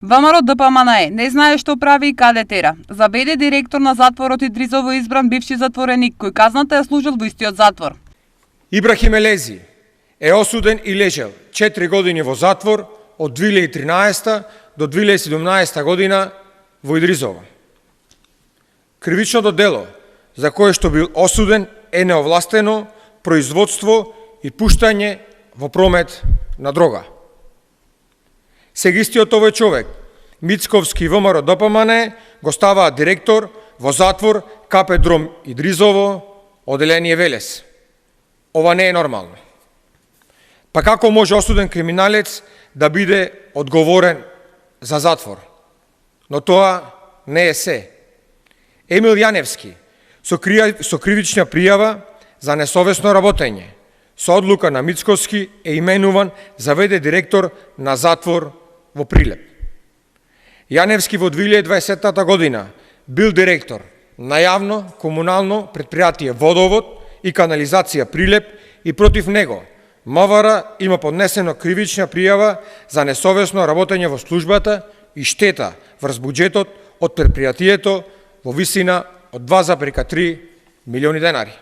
ВМРО ДПМНЕ не знае што прави и каде тера. За БД директор на затворот Идризово избран бивши затвореник кој казната ја служил во истиот затвор. Ибрахим Елези е осуден и лежал 4 години во затвор од 2013 до 2017 година во Идризово. Кривичното дело за кое што бил осуден е неовластено производство и пуштање во промет на дрога. Сега истиот овој човек, Мицковски ВМРО ДПМНЕ, го ставаа директор во затвор Капедром Идризово, оделение Велес. Ова не е нормално. Па како може осуден криминалец да биде одговорен за затвор? Но тоа не е се. Емил Јаневски со кривична пријава за несовесно работење со одлука на Мицковски е именуван за ВД директор на затвор во Прилеп. Јаневски во 2020 година бил директор на јавно комунално предпријатие Водовод и канализација Прилеп и против него МВР има поднесено кривична пријава за несовесно работење во службата и штета врз буџетот од предпријатието во висина од 2,3 милиони денари.